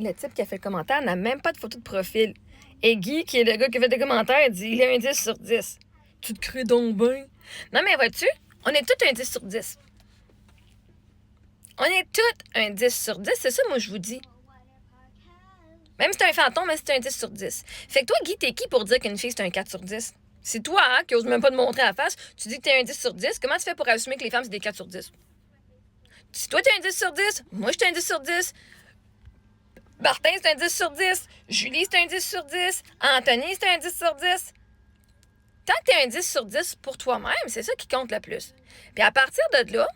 Le type qui a fait le commentaire n'a même pas de photo de profil. Et Guy, qui est le gars qui a fait des commentaires, dit il est un 10 sur 10. Tu te crées donc bien. Non, mais vois-tu, on est tous un 10 sur 10. On est tous un 10 sur 10, c'est ça, moi, je vous dis. Même si c'est un fantôme, mais c'est un 10 sur 10. Fait que toi, Guy, t'es qui pour dire qu'une fille, c'est un 4 sur 10? C'est toi, hein, qui ose même pas te montrer à la face. Tu dis que t'es un 10 sur 10. Comment tu fais pour assumer que les femmes, c'est des 4 sur 10? Si toi, t'es un 10 sur 10, moi, je suis un 10 sur 10. Martin, c'est un 10 sur 10. Julie, c'est un 10 sur 10. Anthony, c'est un 10 sur 10. Tant que t'es un 10 sur 10 pour toi-même, c'est ça qui compte le plus. Puis à partir de là,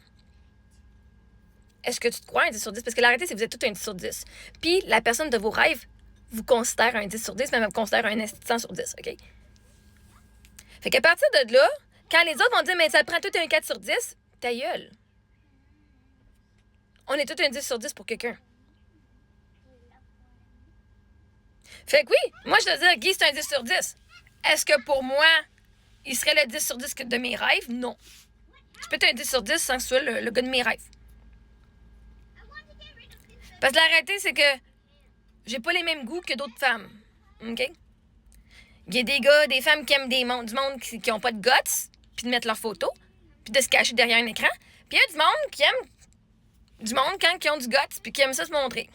est-ce que tu te crois un 10 sur 10? Parce que la réalité, c'est que vous êtes tous un 10 sur 10. Puis la personne de vos rêves vous considère un 10 sur 10, même vous considère un 100 sur 10, OK? Fait qu'à partir de là, quand les autres vont dire « Mais ça te prend tout un 4 sur 10 », ta gueule. On est tous un 10 sur 10 pour quelqu'un. Fait que oui, moi je te dis, Guy, c'est un 10 sur 10. Est-ce que pour moi, il serait le 10 sur 10 de mes rêves? Non. Tu peux être un 10 sur 10 sans que ce soit le gars de mes rêves. Parce que la réalité, c'est que j'ai pas les mêmes goûts que d'autres femmes. OK? Il y a des gars, des femmes qui aiment du monde qui ont pas de guts, puis de mettre leurs photos, puis de se cacher derrière un écran. Puis il y a du monde qui aime du monde quand ils ont du guts, puis qui aime ça se montrer.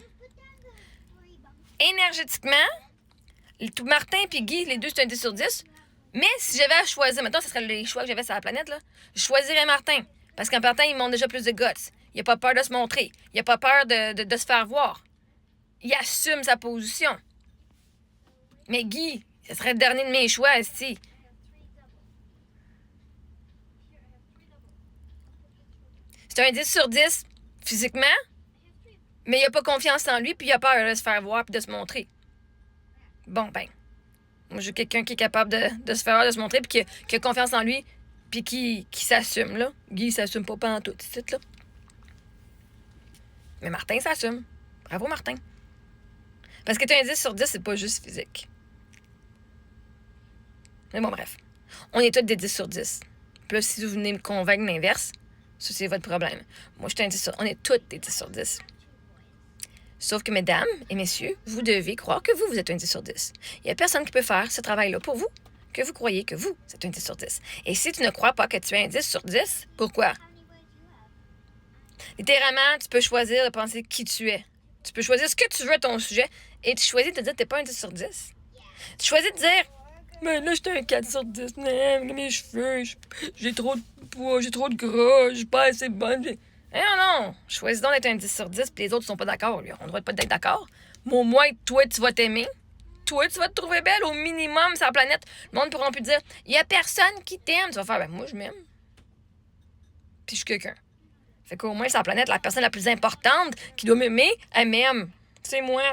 Énergétiquement, Martin et Guy, les deux, c'est un 10 sur 10. Mais si j'avais à choisir, maintenant, ce serait les choix que j'avais sur la planète, là, je choisirais Martin. Parce qu'en partant, il montre déjà plus de guts. Il n'a pas peur de se montrer. Il n'a pas peur de se faire voir. Il assume sa position. Mais Guy, ce serait le dernier de mes choix, ici. C'est un 10 sur 10 physiquement, mais il n'a pas confiance en lui, puis il a peur de se faire voir et de se montrer. Bon, ben, moi, j'ai quelqu'un qui est capable de se faire voir, de se montrer, puis qui a confiance en lui, puis qui s'assume, là. Guy, il s'assume pas pantoute, c'est là. Mais Martin s'assume. Bravo, Martin. Parce que t'as un 10 sur 10, c'est pas juste physique. Mais bon, bref. On est tous des 10 sur 10. Puis là, si vous venez me convaincre l'inverse, ça, c'est votre problème. Moi, je suis un 10 sur... On est tous des 10 sur 10. Sauf que, mesdames et messieurs, vous devez croire que vous êtes un 10 sur 10. Il n'y a personne qui peut faire ce travail-là pour vous, que vous croyez que vous êtes un 10 sur 10. Et si tu ne crois pas que tu es un 10 sur 10, pourquoi? Littéralement, tu peux choisir de penser qui tu es. Tu peux choisir ce que tu veux à ton sujet et tu choisis de te dire que tu n'es pas un 10 sur 10. Tu choisis de dire « Mais là, j'étais un 4 sur 10. Mes cheveux, j'ai trop de poids, j'ai trop de gras, je suis pas assez bonne. » non. Choisis donc d'être un 10 sur 10 puis les autres sont pas d'accord. On ne doit pas être d'accord. Mais au moins, toi, tu vas t'aimer. Toi, tu vas te trouver belle au minimum sur la planète. Le monde ne pourra plus dire « Il y a personne qui t'aime. » Tu vas faire « Ben, moi, je m'aime. Puis je suis quelqu'un. » Fait qu'au moins, sur la planète, la personne la plus importante qui doit m'aimer, elle m'aime. C'est moi.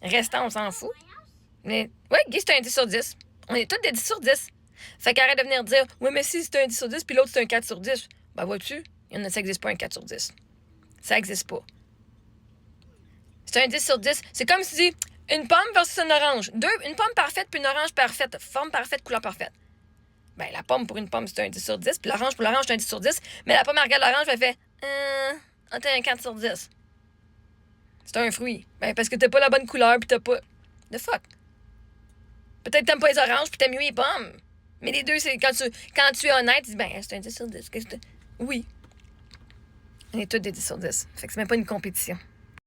Restant, on s'en fout. Mais, ouais, Guy, c'est un 10 sur 10. On est tous des 10 sur 10. Fait qu'arrête de venir dire, oui, mais si c'est un 10 sur 10, puis l'autre, c'est un 4 sur 10. Ben, vois-tu, ça n'existe pas un 4 sur 10. Ça n'existe pas. C'est un 10 sur 10. C'est comme si tu dis, une pomme versus une orange. Une pomme parfaite, puis une orange parfaite. Forme parfaite, couleur parfaite. Ben, la pomme pour une pomme, c'est un 10 sur 10. Puis l'orange pour l'orange, c'est un 10 sur 10. Mais la pomme, elle regarde l'orange, elle fait t'as un 4 sur 10. C'est un fruit. Ben, parce que t'as pas la bonne couleur, puis t'as pas. The fuck. Peut-être t'aimes pas les oranges, puis t'aimes mieux les pommes. Mais les deux, c'est quand tu es honnête, tu dis, ben, c'est un 10 sur 10. Oui. On est tous des 10 sur 10. Fait que c'est même pas une compétition.